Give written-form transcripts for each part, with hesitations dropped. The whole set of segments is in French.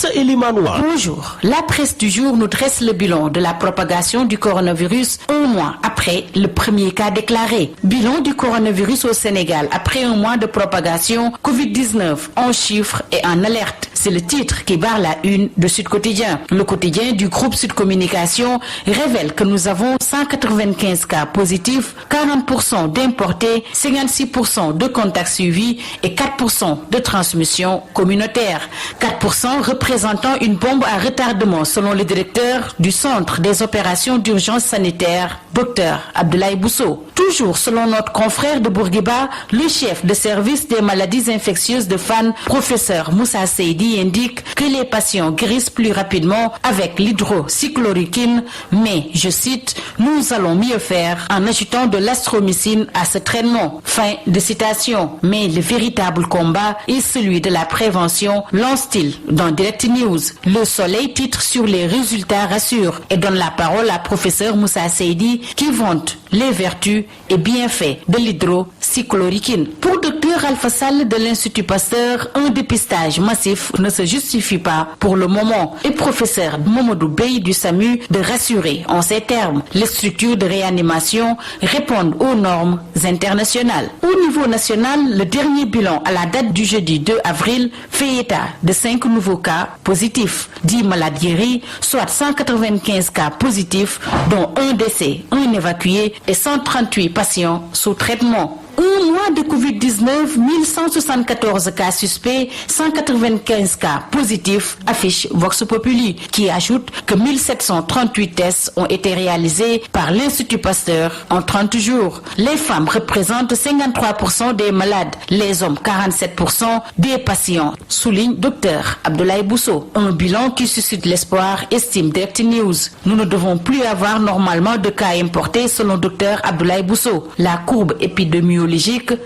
Absa Elimanoua. Bonjour. La presse du jour nous dresse le bilan de la propagation du coronavirus un mois après le premier cas déclaré. Bilan du coronavirus au Sénégal après un mois de propagation Covid-19 en chiffres et en alerte. C'est le titre qui barre la une de Sud Quotidien. Le quotidien du groupe Sud Communication révèle que nous avons 195 cas positifs, 40% d'importés, 56% de contacts suivis et 4% de transmission communautaire. 4% représentant une bombe à retardement selon le directeur du Centre des opérations d'urgence sanitaire, Dr Abdoulaye Bousso. Toujours selon notre confrère de Bourguiba, le chef de service des maladies infectieuses de Fann, professeur Moussa Seydi, indique que les patients guérissent plus rapidement avec l'hydroxychloroquine, mais, je cite, nous allons mieux faire en ajoutant de l'astromycine à ce traitement. Fin de citation. Mais le véritable combat est celui de la prévention, lance-t-il dans Direct News. Le Soleil titre sur les résultats rassure et donne la parole à professeur Moussa Seydi qui vante les vertus et bienfaits de l'hydroxychloroquine. Pour Dr Alpha Sall de l'Institut Pasteur, un dépistage massif ne se justifie pas pour le moment. Et professeur Momodou Bey du SAMU de rassurer en ces termes. Les structures de réanimation répondent aux normes internationales. Au niveau national, le dernier bilan à la date du jeudi 2 avril fait état de 5 nouveaux cas positifs, 10 malades guéris, soit 195 cas positifs, dont un décès, un évacué et 138 patients sous traitement. Un mois de Covid-19, 1174 cas suspects, 195 cas positifs, affiche Vox Populi, qui ajoute que 1738 tests ont été réalisés par l'Institut Pasteur en 30 jours. Les femmes représentent 53% des malades, les hommes 47% des patients, souligne Dr Abdoulaye Bousso. Un bilan qui suscite l'espoir, estime Direct News. Nous ne devons plus avoir normalement de cas importés selon Dr Abdoulaye Bousso. La courbe épidémiologique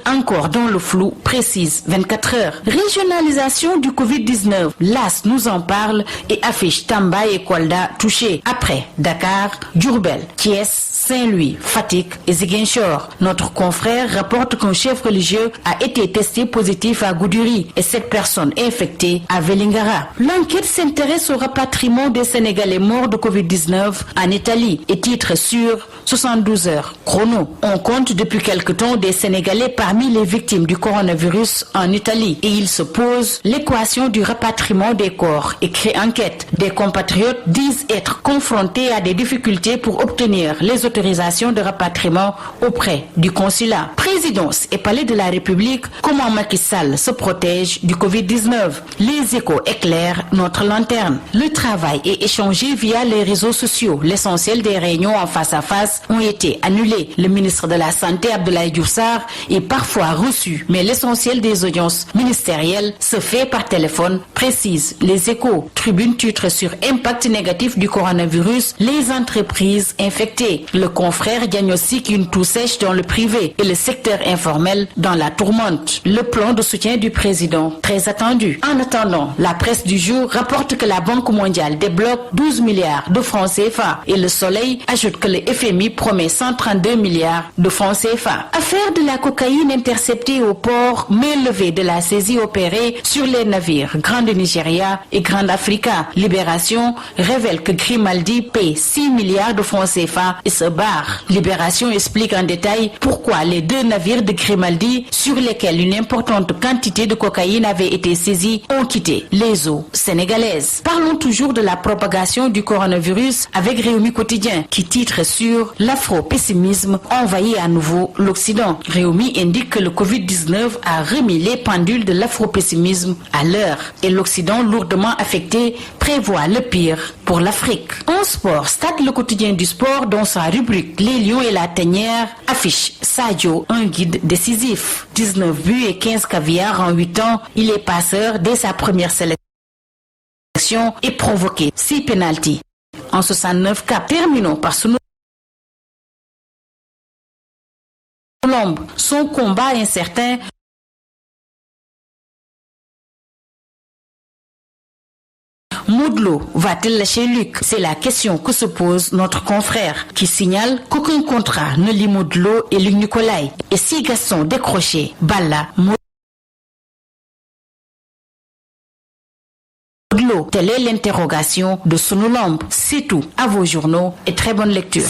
encore dans le flou, précise 24 heures. Régionalisation du Covid-19. L'AS nous en parle et affiche Tamba et Kolda touchés. Après Dakar, Diourbel, Thiès, Saint-Louis, Fatick et Ziguinchor. Notre confrère rapporte qu'un chef religieux a été testé positif à Goudiri et 7 personnes infectées à Vélingara. L'enquête s'intéresse au rapatriement des Sénégalais morts de Covid-19 en Italie et titre sur 72 heures chrono. On compte depuis quelque temps des Sénégalais parmi les victimes du coronavirus en Italie et il se pose l'équation du rapatriement des corps, écrit Enquête. Des compatriotes disent être confrontés à des difficultés pour obtenir les autorisations de rapatriement auprès du consulat. Présidence et palais de la République, comment Macky Sall se protège du Covid-19. Les Échos éclairent notre lanterne. Le travail est échangé via les réseaux sociaux. L'essentiel des réunions en face à face ont été annulées. Le ministre de la Santé, Abdoulaye Diouf Sarr, est parfois reçu, mais l'essentiel des audiences ministérielles se fait par téléphone, précise Les Échos. Tribune titre sur impact négatif du coronavirus, les entreprises infectées. Le confrère diagnostique une toux sèche dans le privé et le secteur informel dans la tourmente. Le plan de soutien du président, très attendu. En attendant, la presse du jour rapporte que la Banque mondiale débloque 12 milliards de francs CFA et le Soleil ajoute que le FMI promet 132 milliards de francs CFA. Affaire de la cocaïne interceptée au port, main levée de la saisie opérée sur les navires Grande Nigeria et Grande Africa. Libération révèle que Grimaldi paie 6 milliards de francs CFA et se barre. Libération explique en détail pourquoi les 2 navires de Grimaldi sur lesquels une importante quantité de cocaïne avait été saisie ont quitté les eaux sénégalaises. Parlons toujours de la propagation du coronavirus avec Réumi Quotidien qui titre sur l'afro-pessimisme envahit à nouveau l'Occident. Réumi indique que le Covid-19 a remis les pendules de l'afro-pessimisme à l'heure et l'Occident lourdement affecté prévoit le pire pour l'Afrique. En sport, Stade le quotidien du sport dans sa rubrique Les Lions et la Tanière affiche Sadio, un guide décisif. 19 buts et 15 caviars en 8 ans, il est passeur dès sa première sélection et provoqué 6 pénaltys en 69 cas. Terminons par son son combat incertain. Modou Lo va-t-il lâcher Luc? C'est la question que se pose notre confrère qui signale qu'aucun contrat ne lie Modou Lo et Luc Nicolaï. Et si Gaston décroché, Balla, Modou de l'eau? Telle est l'interrogation de Sunu Lamb. C'est tout. À vos journaux et très bonne lecture.